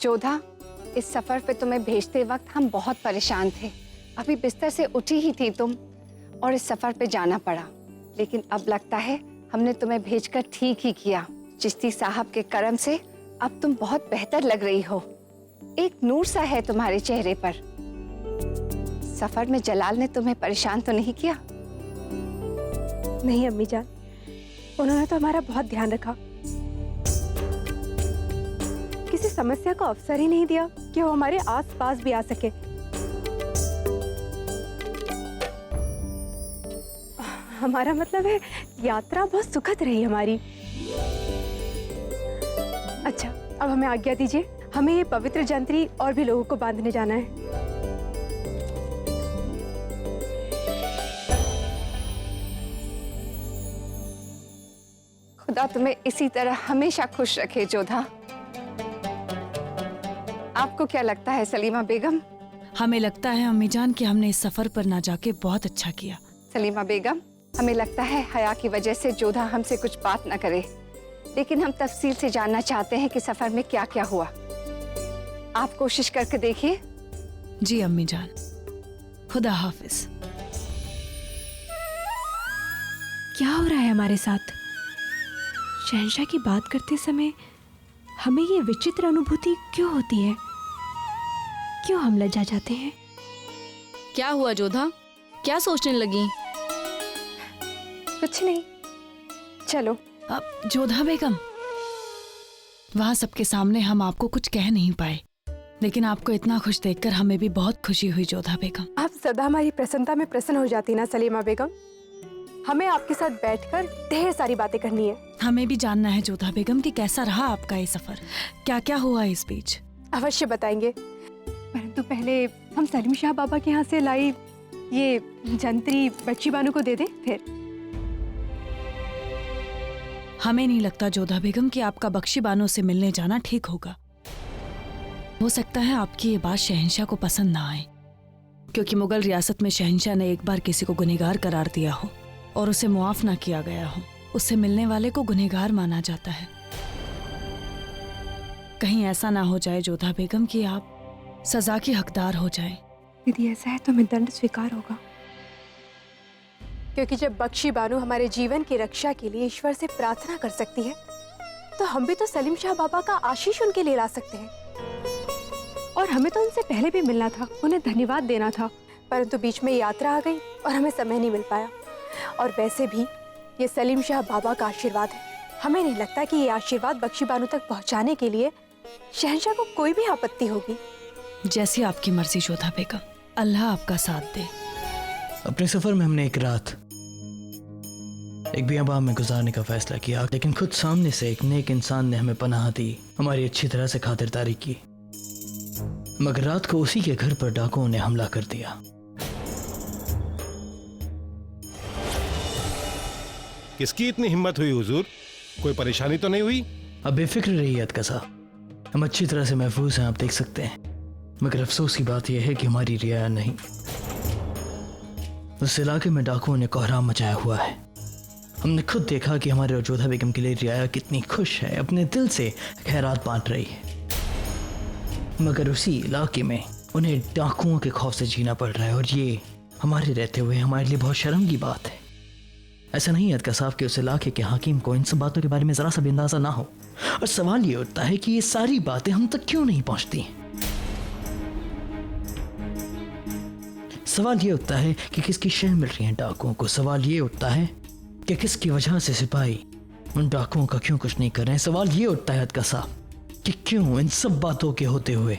जोधा, इस सफर पे तुम्हें भेजते वक्त हम बहुत परेशान थे। अभी बिस्तर से उठी ही थी तुम और इस सफर पे जाना पड़ा, लेकिन अब लगता है हमने तुम्हें भेजकर ठीक ही किया। चिश्ती साहब के करम से अब तुम बहुत बेहतर लग रही हो। एक नूर सा है तुम्हारे चेहरे पर। सफर में जलाल ने तुम्हें परेशान तो नहीं किया? नहीं अम्मी जान, उन्होंने तो हमारा बहुत ध्यान रखा। किसी समस्या को अवसर ही नहीं दिया कि वो हमारे आस-पास भी आ सके। हमारा मतलब है यात्रा बहुत सुखद रही हमारी। अच्छा, अब हमें आज्ञा दीजिए, हमें ये पवित्र जंतरी और भी लोगों को बांधने जाना है। खुदा तुम्हें इसी तरह हमेशा खुश रखे जोधा। आपको क्या लगता है सलीमा बेगम? हमें लगता है अम्मी जान कि हमने इस सफर पर ना जाके बहुत अच्छा किया। सलीमा बेगम, हमें लगता है हया की वजह से जोधा हमसे कुछ बात न करे, लेकिन हम तफसील से जानना चाहते हैं कि सफर में क्या क्या हुआ। आप कोशिश करके देखिए। जी अम्मी जान, खुदा हाफिज। क्या हो रहा है हमारे साथ? शहंशाह की बात करते समय हमें ये विचित्र अनुभूति क्यों होती है? क्यों हम लज्जा जाते हैं? क्या हुआ जोधा, क्या सोचने लगी? कुछ नहीं, चलो। अब जोधा बेगम, वहां सबके सामने हम आपको कुछ कह नहीं पाए, लेकिन आपको इतना खुश देखकर हमें भी बहुत खुशी हुई जोधा बेगम। आप सदा हमारी प्रसन्नता में प्रसन्न हो जाती ना सलीमा बेगम। हमें आपके साथ बैठकर ढेर सारी बातें करनी है। हमें भी जानना है जोधा बेगम कि कैसा रहा आपका ये सफर, क्या क्या हुआ इस बीच। अवश्य बताएंगे, परंतु पहले हम सलीम शाह बाबा के यहाँ से लाई ये जंतरी बच्ची बानू को दे दें फिर। हमें नहीं लगता जोधा बेगम कि आपका बख्शी बानो से मिलने जाना ठीक होगा। हो सकता है आपकी ये बात शहंशाह को पसंद ना आए, क्योंकि मुगल रियासत में शहंशाह ने एक बार किसी को गुनहगार करार दिया हो और उसे मुआफ ना किया गया हो, उससे मिलने वाले को गुनहगार माना जाता है। कहीं ऐसा ना हो जाए जोधा बेगम कि आप सजा की हकदार हो जाए। यदि ऐसा है तो हमें दंड स्वीकार होगा, क्योंकि जब बख्शी बानू हमारे जीवन की रक्षा के लिए ईश्वर से प्रार्थना कर सकती है, तो हम भी तो सलीम शाह बाबा का आशीष उनके लिए ला सकते हैं। और हमें तो उनसे पहले भी मिलना था, उन्हें धन्यवाद देना था, परंतु बीच में यात्रा आ गई और हमें समय नहीं मिल पाया। और वैसे भी ये सलीम शाह बाबा का आशीर्वाद है। हमें नहीं लगता कि ये आशीर्वाद बख्शी बानू तक पहुंचाने के लिए शहंशाह को कोई भी आपत्ति होगी। जैसी आपकी मर्जी जोधा बेगम, अल्लाह आपका साथ दे। अपने सफर में हमने एक रात एक बियाबान में गुजारने का फैसला किया, लेकिन खुद सामने से एक नेक इंसान ने हमें पनाह दी, हमारी अच्छी तरह से खातिरदारी की। मगर रात को उसी के घर पर डाकुओं ने हमला कर दिया। किसकी इतनी हिम्मत हुई हुजूर? कोई परेशानी तो नहीं हुई? अब बेफिक्र रहिए अतकसा, हम अच्छी तरह से महफूज हैं, आप देख सकते हैं। मगर अफसोस की बात यह है कि हमारी रियाया नहीं। उस इलाके में डाकुओं ने कोहराम मचाया हुआ है। हमने खुद देखा कि हमारे और जोधा बेगम के लिए रियाया कितनी खुश है, अपने दिल से खैरात बांट रही है। मगर उसी इलाके में उन्हें डाकुओं के खौफ से जीना पड़ रहा है, और ये हमारे रहते हुए हमारे लिए बहुत शर्म की बात है। ऐसा नहीं है अतका साहब कि उस इलाके के हाकिम को इन सब बातों के बारे में जरा सा भी अंदाजा ना हो। और सवाल ये उठता है कि ये सारी बातें हम तक क्यों नहीं पहुंचती। सवाल ये उठता है कि किसकी शह मिल रही है डाकुओं को। सवाल ये उठता है कि किसकी वजह से सिपाही उन डाकुओं का क्यों कुछ नहीं कर रहे हैं। सवाल ये उठता है अतका साहब कि क्यों इन सब बातों के होते हुए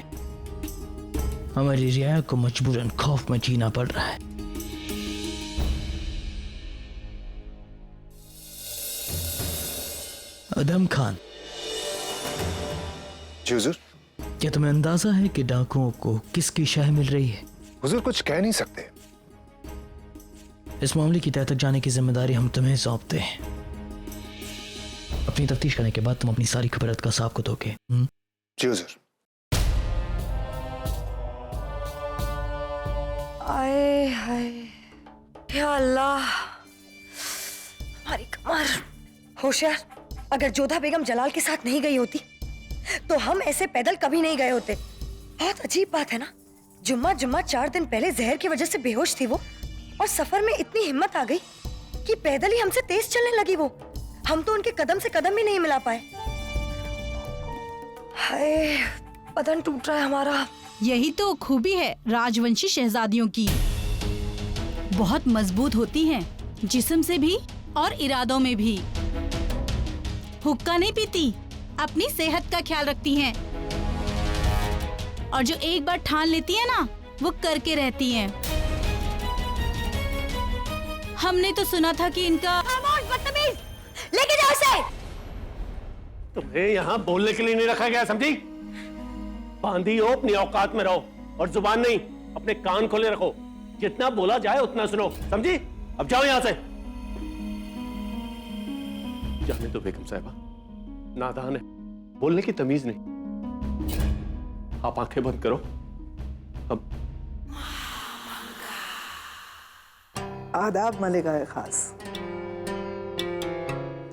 हमारी रियाया को मजबूरन खौफ में जीना पड़ रहा है। अदम खान, जी हुजूर। क्या तुम्हें अंदाजा है कि डाकुओं को किसकी शाह मिल रही है? हुजूर कुछ कह नहीं सकते। इस मामले की तह तक जाने की जिम्मेदारी हम तुम्हें सौंपते हैं। अपनी तफ्तीश करने के बाद तुम अपनी सारी खबर अतका साहब को दोगे। जी हुजूर। आए हाय, या अल्लाह, हमारी कमर। होशियार, अगर जोधा बेगम जलाल के साथ नहीं गई होती तो हम ऐसे पैदल कभी नहीं गए होते। बहुत अजीब बात है ना, जुम्मा 4 दिन पहले जहर की वजह से बेहोश थी वो, और सफर में इतनी हिम्मत आ गई कि पैदल ही हमसे तेज चलने लगी वो। हम तो उनके कदम से कदम भी नहीं मिला पाए। हाय, बदन टूट रहा है हमारा। यही तो खूबी है राजवंशी शहजादियों की, बहुत मजबूत होती हैं, जिस्म से भी और इरादों में भी। हुक्का नहीं पीती, अपनी सेहत का ख्याल रखती हैं, और जो एक बार ठान लेती है ना, वो करके रहती हैं। हमने तो सुना था कि इनका बदतमीज, लेके जाओ इसे। तुम्हें यहाँ बोलने के लिए नहीं रखा गया, समझी? बांधी हो, अपनी औकात में रहो, और जुबान नहीं, अपने कान खोले रखो। जितना बोला जाए उतना सुनो, समझी? अब जाओ यहाँ से। जाने दो बेगम साहिबा, नादान है, बोलने की तमीज नहीं। आप आंखें बंद करो। अब आदाब मलिका खास।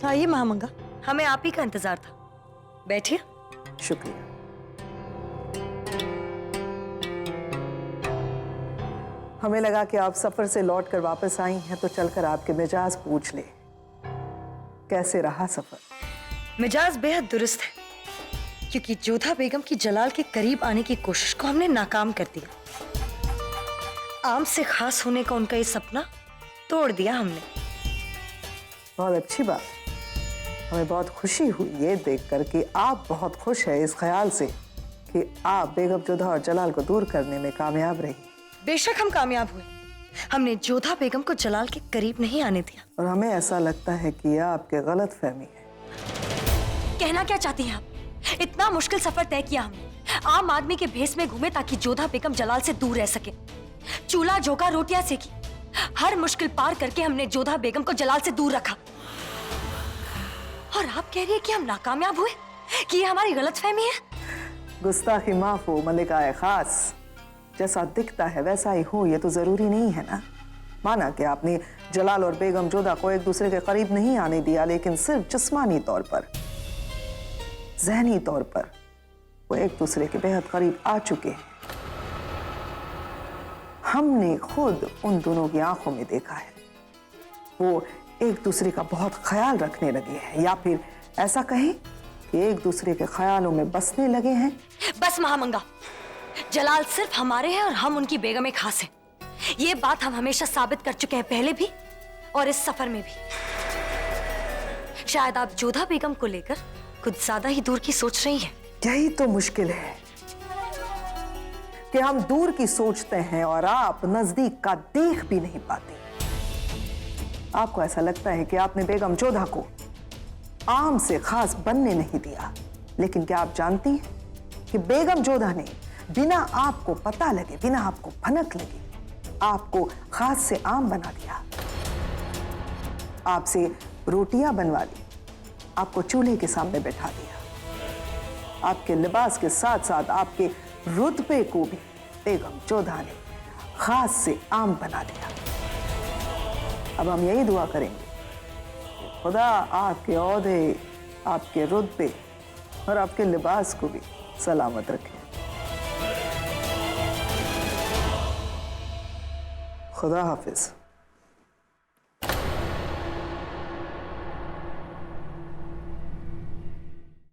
आइए महामंगा, हमें आप ही का इंतजार था, बैठिए। शुक्रिया। हमें लगा कि आप सफर से लौटकर वापस आई हैं, तो चलकर आपके मिजाज पूछ ले, कैसे रहा सफर? मिजाज बेहद दुरुस्त है, क्योंकि जोधा बेगम की जलाल के करीब आने की कोशिश को हमने नाकाम कर दिया। आम से खास होने का उनका ये सपना तोड़ दिया हमने। बहुत अच्छी बात, हमें बहुत खुशी हुई ये देखकर कि आप बहुत खुश हैं इस ख्याल से कि आप बेगम जोधा और जलाल को दूर करने में कामयाब रही। बेशक हम कामयाब हुए, हमने जोधा बेगम को जलाल के करीब नहीं आने दिया। और हमें ऐसा लगता है कि यह आपके गलत फहमी है। कहना क्या चाहती हैं आप? इतना मुश्किल सफर तय किया हमने, आम आदमी के भेस में घूमे ताकि जोधा बेगम जलाल से दूर रह सके। चूल्हा झोंका, रोटियां सेकी, हर मुश्किल पार करके हमने जोधा बेगम को जलाल से दूर रखा। और आप कह रही है कि हम नाकामयाब हुए, कि ये हमारी गलतफहमी है? गुस्ताखी माफ हो मलिका खास, जैसा दिखता है वैसा ही हो, ये तो जरूरी नहीं है ना। माना कि आपने जलाल और बेगम जोधा को एक दूसरे के करीब नहीं आने दिया, लेकिन सिर्फ जिस्मानी तौर पर, ज़हनी तौर पर वो एक दूसरे के बेहद करीब आ चुके हैं। हमने खुद उन दोनों की आंखों में देखा है, वो एक दूसरे का बहुत ख्याल रखने लगे हैं, या फिर ऐसा कहें कि एक दूसरे के ख्यालों में बसने लगे हैं। बस महामंगा, जलाल सिर्फ हमारे हैं और हम उनकी बेगम खास हैं। ये बात हम हमेशा साबित कर चुके हैं, पहले भी और इस सफर में भी। शायद आप जोधा बेगम को लेकर कुछ ज्यादा ही दूर की सोच रही हैं। यही तो मुश्किल है कि हम दूर की सोचते हैं और आप नजदीक का देख भी नहीं पाते। आपको ऐसा लगता है कि आपने बेगम जोधा को आम से खास बनने नहीं दिया, लेकिन क्या आप जानती हैं कि बेगम जोधा ने बिना आपको पता लगे, बिना आपको भनक लगे, आपको खास से आम बना दिया। आपसे रोटियां बनवा दी, आपको चूल्हे के सामने बैठा दिया, आपके लिबास के साथ साथ आपके रुतबे को भी बेगम जोधा ने खास से आम बना दिया। अब हम यही दुआ करेंगे कि खुदा आपके औहदे, आपके रुतबे और आपके लिबास को भी सलामत रखे। खुदा हाफिज।